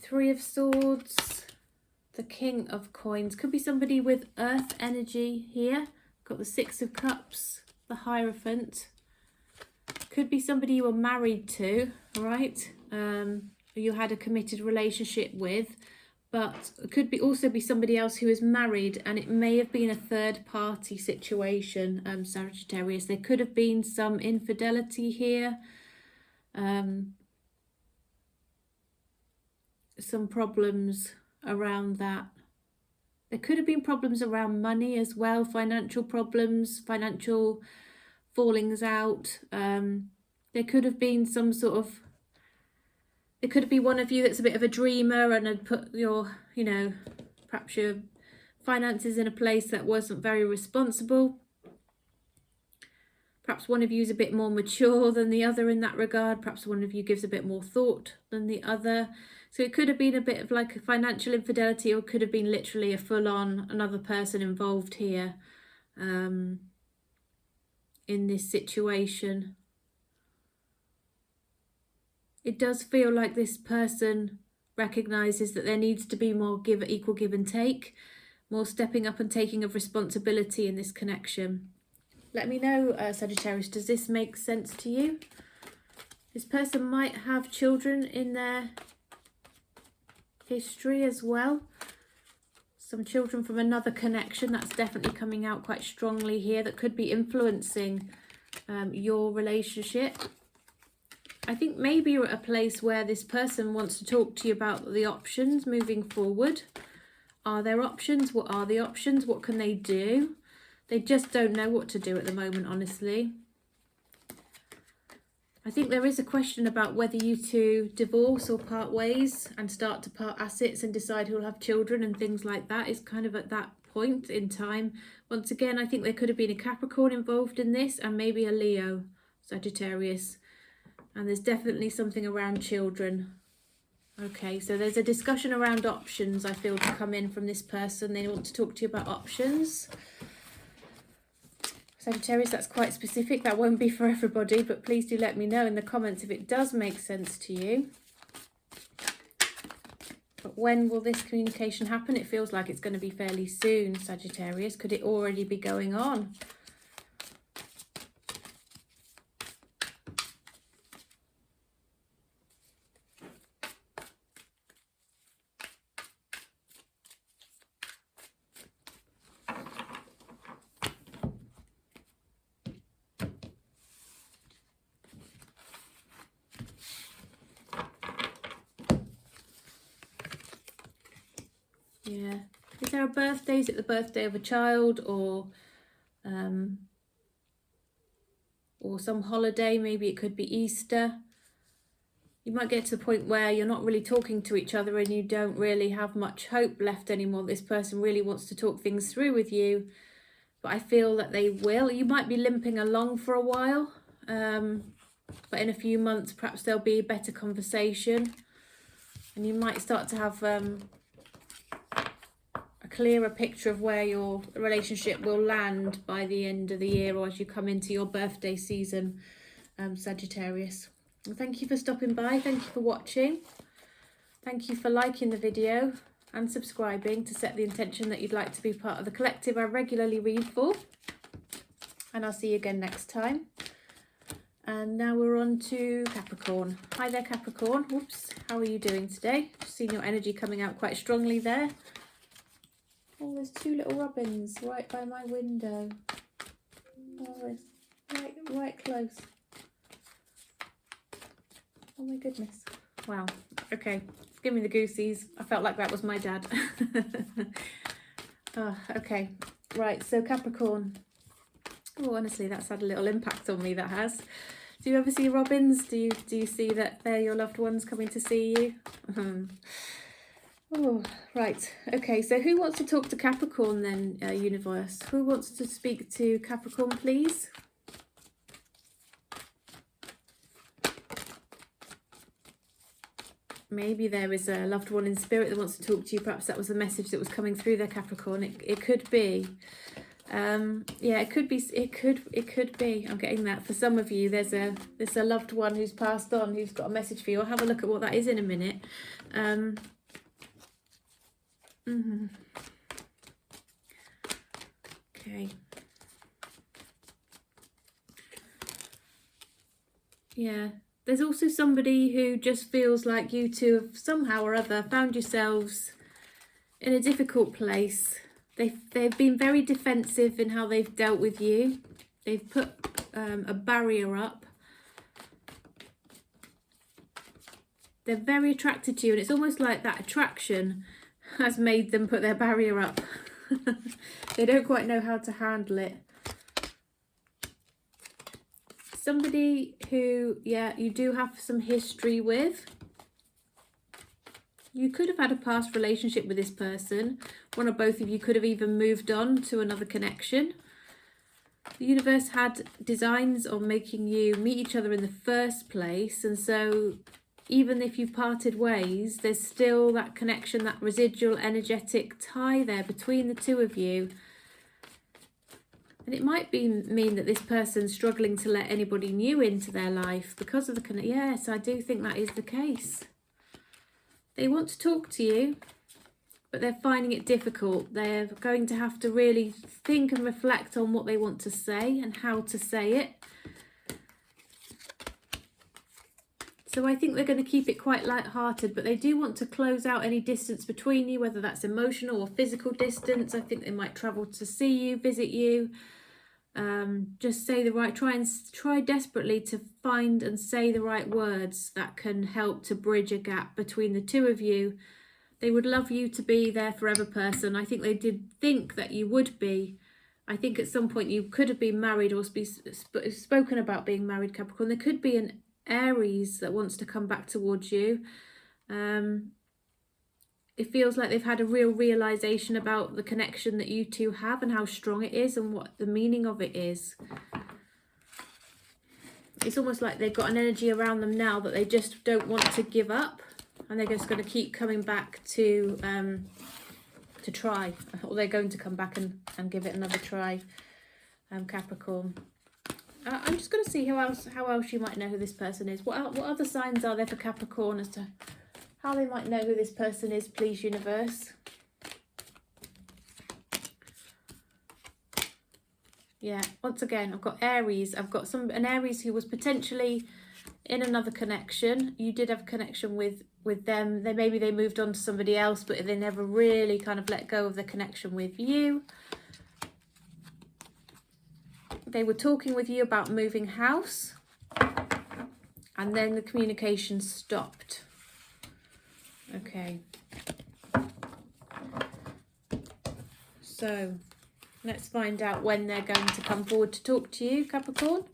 Three of Swords. The King of Coins. Could be somebody with earth energy here. Got the Six of Cups. The Hierophant. Could be somebody you were married to, right? Or you had a committed relationship with. But it could be also be somebody else who is married, and it may have been a third party situation, Sagittarius. There could have been some infidelity here. Some problems around that. There could have been problems around money as well, financial problems, financial fallings out. There could have been some sort of, it could be one of you that's a bit of a dreamer and had put your, perhaps your finances in a place that wasn't very responsible. Perhaps one of you is a bit more mature than the other in that regard. Perhaps one of you gives a bit more thought than the other. So it could have been a bit of like a financial infidelity, or could have been literally a full-on another person involved here in this situation. It does feel like this person recognises that there needs to be more equal give and take, more stepping up and taking of responsibility in this connection. Let me know, Sagittarius, does this make sense to you? This person might have children in their history as well. Some children from another connection, that's definitely coming out quite strongly here, that could be influencing your relationship. I think maybe you're at a place where this person wants to talk to you about the options moving forward. Are there options? What are the options? What can they do? They just don't know what to do at the moment, honestly. I think there is a question about whether you two divorce or part ways and start to part assets and decide who'll have children and things like that. Is kind of at that point in time. Once again, I think there could have been a Capricorn involved in this and maybe a Leo, Sagittarius. And there's definitely something around children. Okay, so there's a discussion around options, I feel, to come in from this person. They want to talk to you about options. Sagittarius, that's quite specific. That won't be for everybody, but please do let me know in the comments if it does make sense to you. But when will this communication happen? It feels like it's going to be fairly soon, Sagittarius. Could it already be going on? Yeah. Is there a birthday? Is it the birthday of a child or some holiday? Maybe it could be Easter. You might get to the point where you're not really talking to each other and you don't really have much hope left anymore. This person really wants to talk things through with you, but I feel that they will. You might be limping along for a while, but in a few months perhaps there'll be a better conversation and you might start to have a clearer picture of where your relationship will land by the end of the year or as you come into your birthday season, Sagittarius. Well, thank you for stopping by. Thank you for watching. Thank you for liking the video and subscribing to set the intention that you'd like to be part of the collective I regularly read for. And I'll see you again next time. And now we're on to Capricorn. Hi there, Capricorn. Whoops. How are you doing today? Just seen your energy coming out quite strongly there. Oh, there's two little robins right by my window. Oh, it's right close. Oh my goodness. Wow. Okay. Give me the goosies. I felt like that was my dad. Oh, okay. Right. So Capricorn. Oh, honestly, that's had a little impact on me. That has. Do you ever see robins? Do you see that they're your loved ones coming to see you? Oh, right. Okay. So who wants to talk to Capricorn then, universe? Who wants to speak to Capricorn, please? Maybe there is a loved one in spirit that wants to talk to you. Perhaps that was the message that was coming through there, Capricorn. It could be. Yeah, it could be. It could be. I'm getting that. For some of you, there's a loved one who's passed on, who's got a message for you. I'll have a look at what that is in a minute. Okay. Yeah. There's also somebody who just feels like you two have somehow or other found yourselves in a difficult place. They've been very defensive in how they've dealt with you. They've put a barrier up. They're very attracted to you, and it's almost like that attraction has made them put their barrier up. They don't quite know how to handle it. Somebody who, yeah, you do have some history with. You could have had a past relationship with this person. One or both of you could have even moved on to another connection. The universe had designs on making you meet each other in the first place. And so even if you've parted ways, there's still that connection, that residual energetic tie there between the two of you. And it might mean that this person's struggling to let anybody new into their life because of the connection. Yes, I do think that is the case. They want to talk to you, but they're finding it difficult. They're going to have to really think and reflect on what they want to say and how to say it. So I think they're going to keep it quite light-hearted, but they do want to close out any distance between you, whether that's emotional or physical distance. I think they might travel to see you, visit you. Just say the right, try desperately to find and say the right words that can help to bridge a gap between the two of you They would love you to be their forever person. I think they did think that you would be. I think at some point you could have been married or spoken about being married, Capricorn. There could be an Aries that wants to come back towards you. It feels like they've had a real realization about the connection that you two have and how strong it is and what the meaning of it is. It's almost like they've got an energy around them now that they just don't want to give up, and they're just going to keep coming back to try, or they're going to come back and give it another try, Capricorn. I'm just going to see how else you might know who this person is. What other signs are there for Capricorn as to how they might know who this person is, please, universe? Yeah, once again, I've got Aries. I've got an Aries who was potentially in another connection. You did have a connection with them. Maybe they moved on to somebody else, but they never really kind of let go of the connection with you. They were talking with you about moving house, and then the communication stopped. Okay. So let's find out when they're going to come forward to talk to you, Capricorn.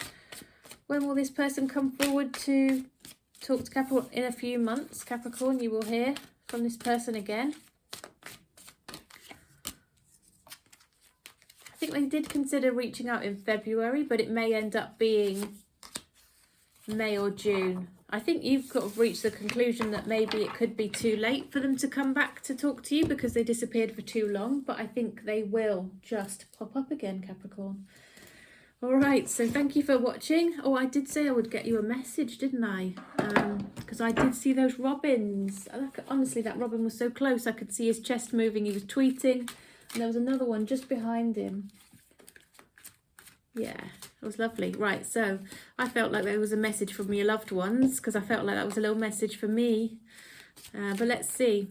When will this person come forward to talk to Capricorn? In a few months, Capricorn, you will hear from this person again. I think they did consider reaching out in February, but it may end up being May or June. I think you've got to reach the conclusion that maybe it could be too late for them to come back to talk to you because they disappeared for too long, but I think they will just pop up again, Capricorn. All right, so thank you for watching. Oh, I did say I would get you a message, didn't I? Because I did see those robins. Honestly, that robin was so close. I could see his chest moving. He was tweeting, and there was another one just behind him. Yeah, it was lovely. Right, so I felt like there was a message from your loved ones because I felt like that was a little message for me. But let's see.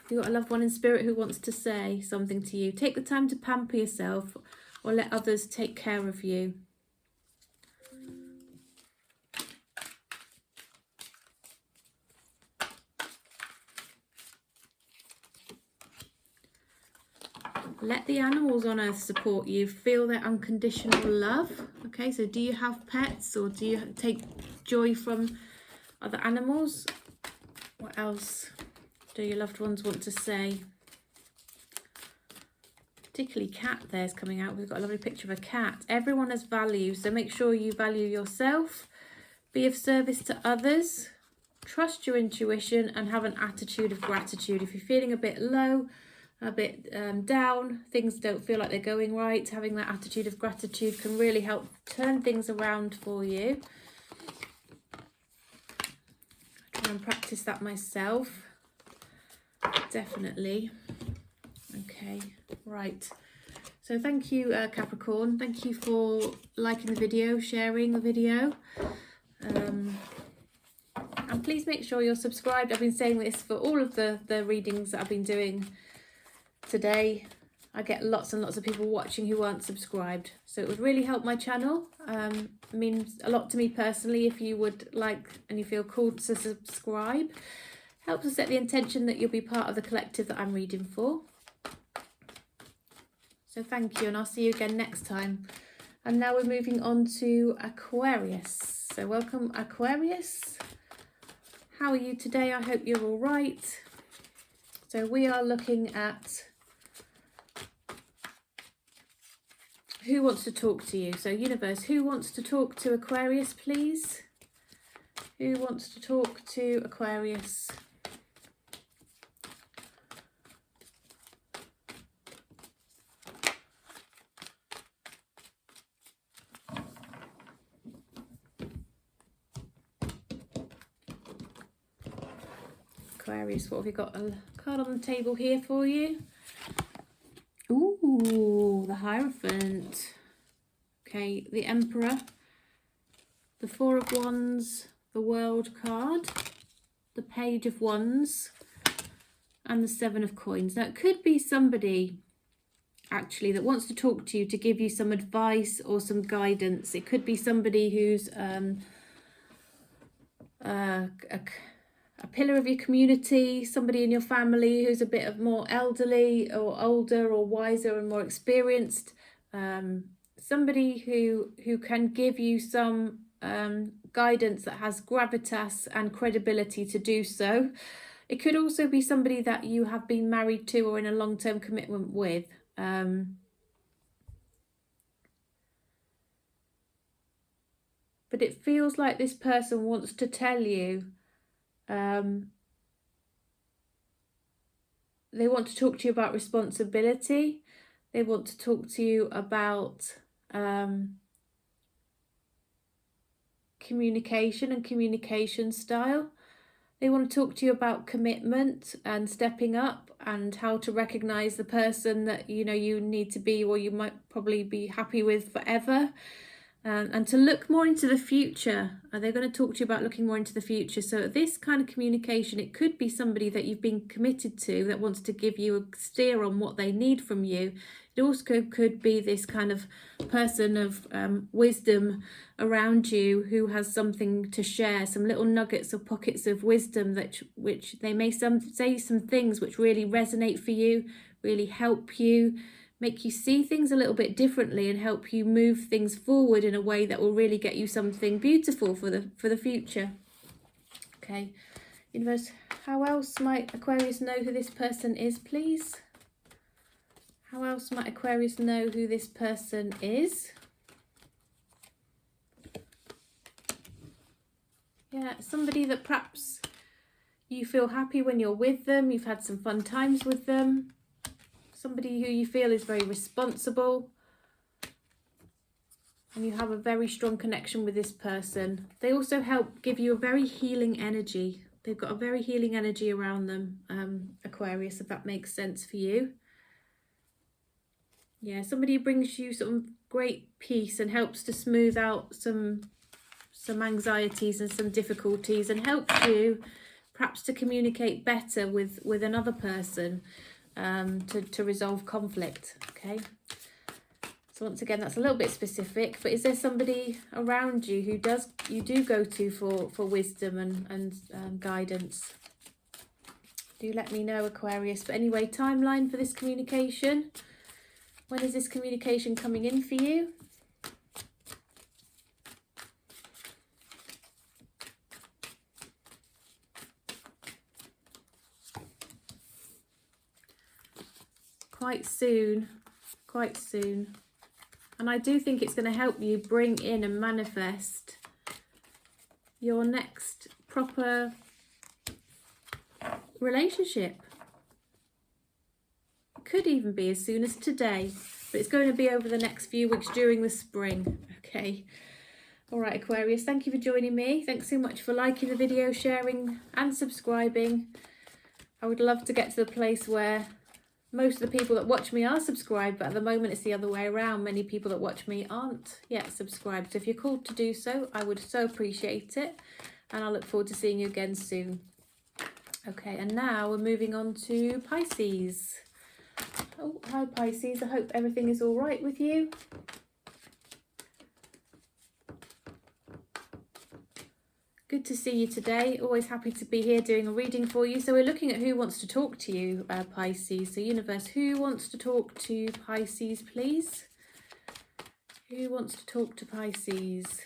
You've got a loved one in spirit who wants to say something to you. Take the time to pamper yourself or let others take care of you. Let the animals on earth support you. Feel their unconditional love. Okay, so do you have pets or do you take joy from other animals? What else do your loved ones want to say? Particularly cat there's coming out. We've got a lovely picture of a cat. Everyone has value, so make sure you value yourself. Be of service to others. Trust your intuition and have an attitude of gratitude. If you're feeling a bit low, a bit down, things don't feel like they're going right, having that attitude of gratitude can really help turn things around for you. I try and practice that myself, definitely. Okay, right, so thank you, Capricorn. Thank you for liking the video, sharing the video, and please make sure you're subscribed. I've been saying this for all of the readings that I've been doing today. I get lots and lots of people watching who aren't subscribed, so it would really help my channel. It means a lot to me personally if you would like and you feel called to subscribe. Helps us set the intention that you'll be part of the collective that I'm reading for. So thank you, and I'll see you again next time. And now we're moving on to Aquarius. So welcome, Aquarius. How are you today? I hope you're all right. So we are looking at who wants to talk to you. So universe, who wants to talk to Aquarius, please? Who wants to talk to Aquarius? Aquarius, what have you got? A card on the table here for you. Ooh, the Hierophant. Okay, the Emperor, the Four of Wands, the World card, the Page of Wands, and the Seven of Coins. Now, it could be somebody, actually, that wants to talk to you to give you some advice or some guidance. It could be somebody who's a pillar of your community, somebody in your family who's a bit of more elderly or older or wiser and more experienced, somebody who can give you some guidance that has gravitas and credibility to do so. It could also be somebody that you have been married to or in a long-term commitment with. But it feels like this person wants to tell you, they want to talk to you about responsibility. They want to talk to you about communication and communication style. They want to talk to you about commitment and stepping up and how to recognize the person that you know you need to be, or you might probably be happy with forever. And to look more into the future. They're going to talk to you about looking more into the future. So this kind of communication, it could be somebody that you've been committed to that wants to give you a steer on what they need from you. It also could be this kind of person of wisdom around you who has something to share, some little nuggets or pockets of wisdom that which they may say some things which really resonate for you, really help you, make you see things a little bit differently and help you move things forward in a way that will really get you something beautiful for the future. Okay, universe, how else might Aquarius know who this person is, please? How else might Aquarius know who this person is? Yeah, somebody that perhaps you feel happy when you're with them, you've had some fun times with them. Somebody who you feel is very responsible and you have a very strong connection with this person. They also help give you a very healing energy. They've got a very healing energy around them, Aquarius, if that makes sense for you. Yeah, somebody who brings you some great peace and helps to smooth out some anxieties and some difficulties and helps you perhaps to communicate better with another person. To resolve conflict. Okay, so once again, that's a little bit specific, but is there somebody around you who you do go to for wisdom and guidance? Do let me know, Aquarius. But anyway, timeline for this communication. When is this communication coming in for you? Quite soon. And I do think it's going to help you bring in and manifest your next proper relationship. It could even be as soon as today, but it's going to be over the next few weeks during the spring. Okay. All right, Aquarius, thank you for joining me. Thanks so much for liking the video, sharing and subscribing. I would love to get to the place where most of the people that watch me are subscribed, but at the moment it's the other way around. Many people that watch me aren't yet subscribed. So if you're called to do so, I would so appreciate it. And I look forward to seeing you again soon. Okay, and now we're moving on to Pisces. Oh, hi Pisces. I hope everything is all right with you. Good to see you today. Always happy to be here doing a reading for you. So we're looking at who wants to talk to you, Pisces. So universe, who wants to talk to Pisces, please? Who wants to talk to Pisces?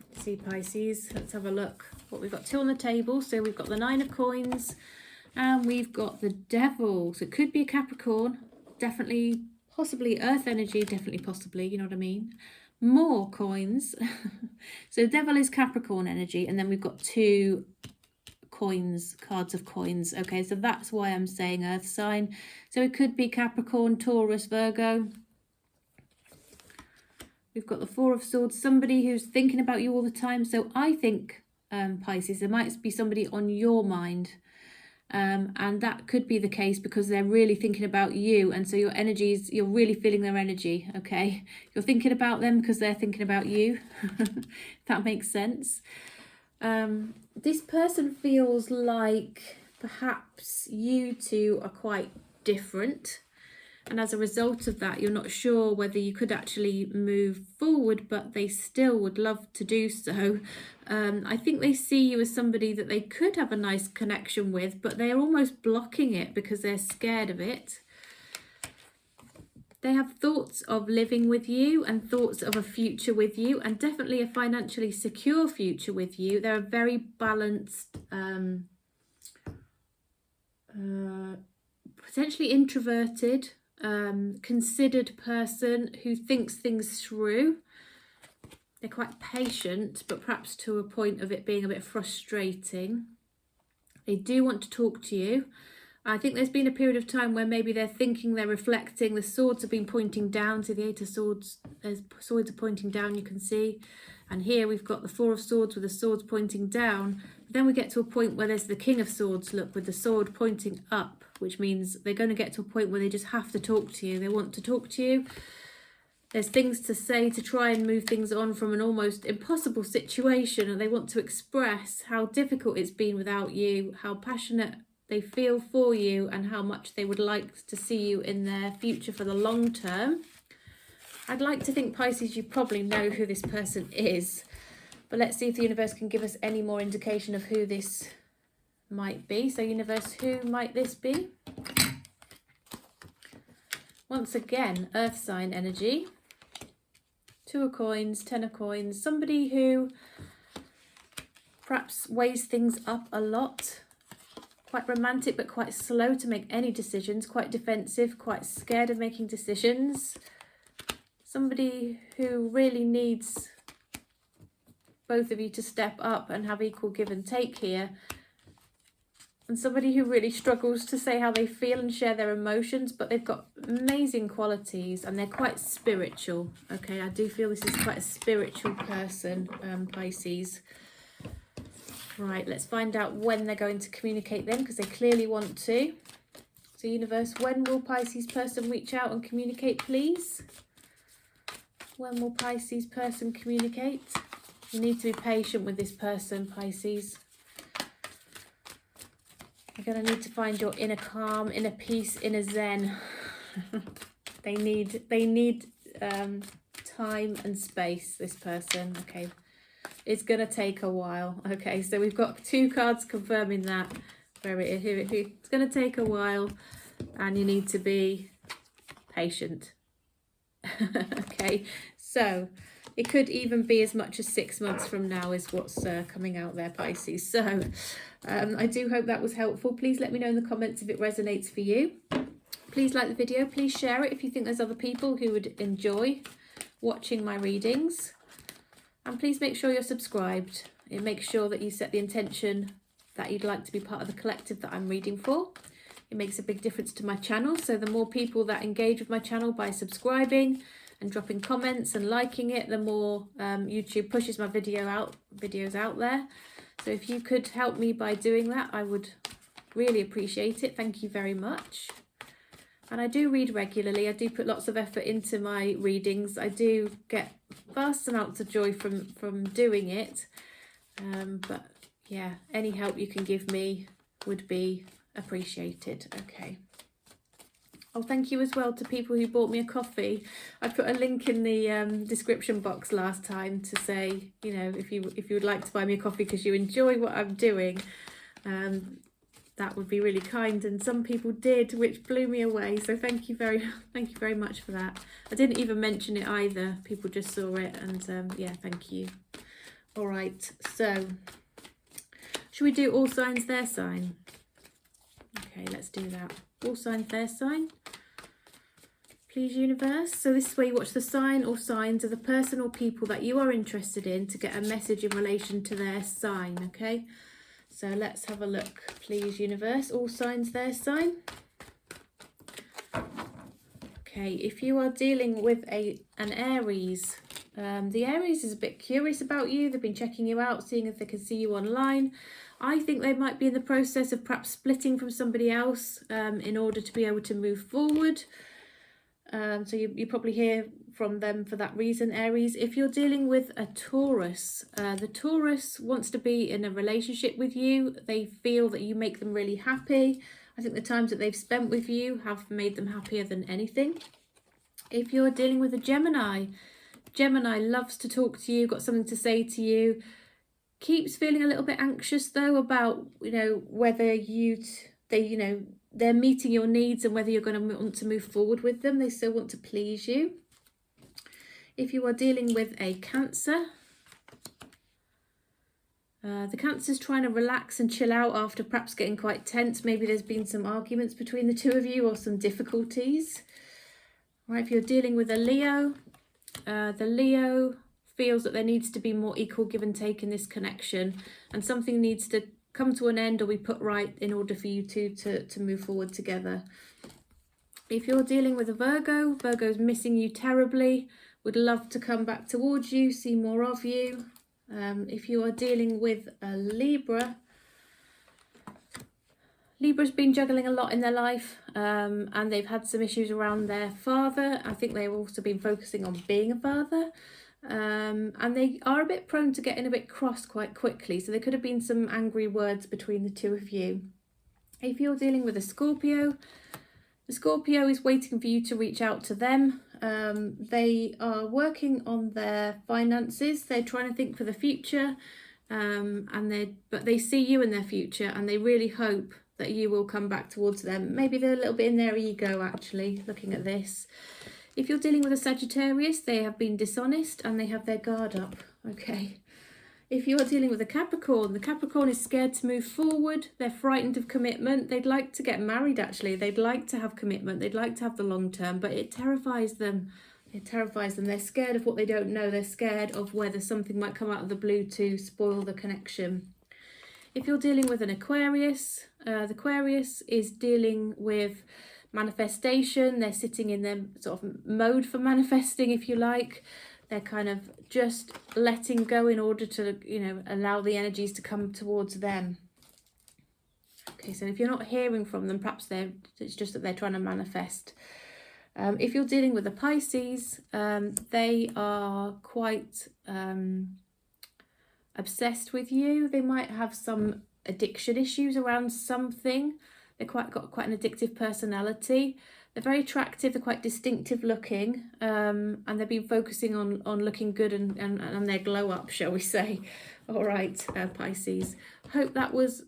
Let's see, Pisces. Let's have a look. What we've got two on the table. So we've got the 9 of coins. And we've got the Devil. So it could be a Capricorn. Definitely, possibly Earth energy. Definitely, possibly. You know what I mean? More coins. So Devil is Capricorn energy. And then we've got 2 coins, cards of coins. Okay, so that's why I'm saying Earth sign. So it could be Capricorn, Taurus, Virgo. We've got the 4 of Swords. Somebody who's thinking about you all the time. So I think, Pisces, there might be somebody on your mind. And that could be the case because they're really thinking about you, and so your energies, you're really feeling their energy. Okay, you're thinking about them because they're thinking about you. That makes sense. This person feels like perhaps you two are quite different. And as a result of that, you're not sure whether you could actually move forward, but they still would love to do so. I think they see you as somebody that they could have a nice connection with, but they're almost blocking it because they're scared of it. They have thoughts of living with you and thoughts of a future with you, and definitely a financially secure future with you. They're a very balanced, potentially introverted, considered person who thinks things through. They're quite patient, but perhaps to a point of it being a bit frustrating. They do want to talk to you. I think there's been a period of time where maybe they're thinking, they're reflecting. The swords have been pointing down. So the Eight of Swords, there's swords are pointing down, you can see. And here we've got the Four of Swords with the swords pointing down. But then we get to a point where there's the King of Swords, look, with the sword pointing up, which means they're going to get to a point where they just have to talk to you. They want to talk to you. There's things to say to try and move things on from an almost impossible situation. And they want to express how difficult it's been without you, how passionate they feel for you, and how much they would like to see you in their future for the long term. I'd like to think, Pisces, you probably know who this person is. But let's see if the universe can give us any more indication of who this might be. So universe, who might this be? Once again, earth sign energy. Two of coins, 10 of coins. Somebody who perhaps weighs things up a lot. Quite romantic, but quite slow to make any decisions. Quite defensive, quite scared of making decisions. Somebody who really needs both of you to step up and have equal give and take here. And somebody who really struggles to say how they feel and share their emotions, but they've got amazing qualities and they're quite spiritual. Okay, I do feel this is quite a spiritual person, Pisces. Right, let's find out when they're going to communicate then, because they clearly want to. So universe, when will Pisces person reach out and communicate, please? When will Pisces person communicate? You need to be patient with this person, Pisces. You're going to need to find your inner calm, inner peace, inner zen. They need time and space, this person. Okay, it's going to take a while. Okay, so we've got two cards confirming that. It's going to take a while, and you need to be patient. Okay, so it could even be as much as 6 months from now is what's coming out there, Pisces. So I do hope that was helpful. Please let me know in the comments if it resonates for you. Please like the video. Please share it if you think there's other people who would enjoy watching my readings. And please make sure you're subscribed. It makes sure that you set the intention that you'd like to be part of the collective that I'm reading for. It makes a big difference to my channel. So the more people that engage with my channel by subscribing and dropping comments and liking it, the more YouTube pushes my videos out there. So if you could help me by doing that, I would really appreciate it. Thank you very much. And I do read regularly. I do put lots of effort into my readings. I do get vast amounts of joy from doing it. But yeah, any help you can give me would be appreciated. Okay. Oh, thank you as well to people who bought me a coffee. I put a link in the description box last time to say, you know, if you would like to buy me a coffee because you enjoy what I'm doing, that would be really kind. And some people did, which blew me away. So thank you very much for that. I didn't even mention it either. People just saw it, and yeah, thank you. All right, so should we do all signs, their sign? Okay, let's do that. All signs, their sign. Please, universe. So this is where you watch the sign or signs of the person or people that you are interested in to get a message in relation to their sign, okay? So let's have a look. Please, universe. All signs, their sign. Okay, if you are dealing with an Aries, the Aries is a bit curious about you. They've been checking you out, seeing if they can see you online. I think they might be in the process of perhaps splitting from somebody else in order to be able to move forward. So you probably hear from them for that reason, Aries. If you're dealing with a Taurus, the Taurus wants to be in a relationship with you. They feel that you make them really happy. I think the times that they've spent with you have made them happier than anything. If you're dealing with a Gemini, Gemini loves to talk to you, got something to say to you, keeps feeling a little bit anxious though about, whether they're meeting your needs and whether you're going to want to move forward with them. They still want to please you. If you are dealing with a Cancer, the Cancer's trying to relax and chill out after perhaps getting quite tense. Maybe there's been some arguments between the two of you or some difficulties. Right, if you're dealing with a Leo, the Leo feels that there needs to be more equal give and take in this connection, and something needs to come to an end or be put right in order for you two to move forward together. If you're dealing with a Virgo, Virgo's missing you terribly, would love to come back towards you, see more of you. If you are dealing with a Libra, Libra's been juggling a lot in their life, and they've had some issues around their father. I think they've also been focusing on being a father. And they are a bit prone to getting a bit cross quite quickly, so there could have been some angry words between the two of you. If you're dealing with a Scorpio, the Scorpio is waiting for you to reach out to them. They are working on their finances. They're trying to think for the future, but they see you in their future, and they really hope that you will come back towards them. Maybe they're a little bit in their ego, actually, looking at this. If you're dealing with a Sagittarius, they have been dishonest and they have their guard up. Okay. If you're dealing with a Capricorn, the Capricorn is scared to move forward. They're frightened of commitment. They'd like to get married, actually. They'd like to have commitment. They'd like to have the long term, but it terrifies them. It terrifies them. They're scared of what they don't know. They're scared of whether something might come out of the blue to spoil the connection. If you're dealing with an Aquarius, the Aquarius is dealing with manifestation. They're sitting in their sort of mode for manifesting, if you like. They're kind of just letting go in order to, allow the energies to come towards them. Okay, so if you're not hearing from them, perhaps it's just that they're trying to manifest. If you're dealing with a Pisces, they are quite obsessed with you. They might have some addiction issues around something. They've got quite an addictive personality. They're very attractive. They're quite distinctive looking, and they've been focusing on looking good and their glow up, shall we say. All right, Pisces. Hope that was,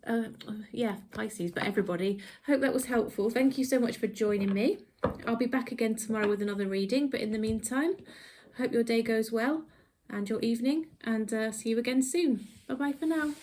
Pisces, but everybody. Hope that was helpful. Thank you so much for joining me. I'll be back again tomorrow with another reading, but in the meantime, hope your day goes well and your evening, and see you again soon. Bye-bye for now.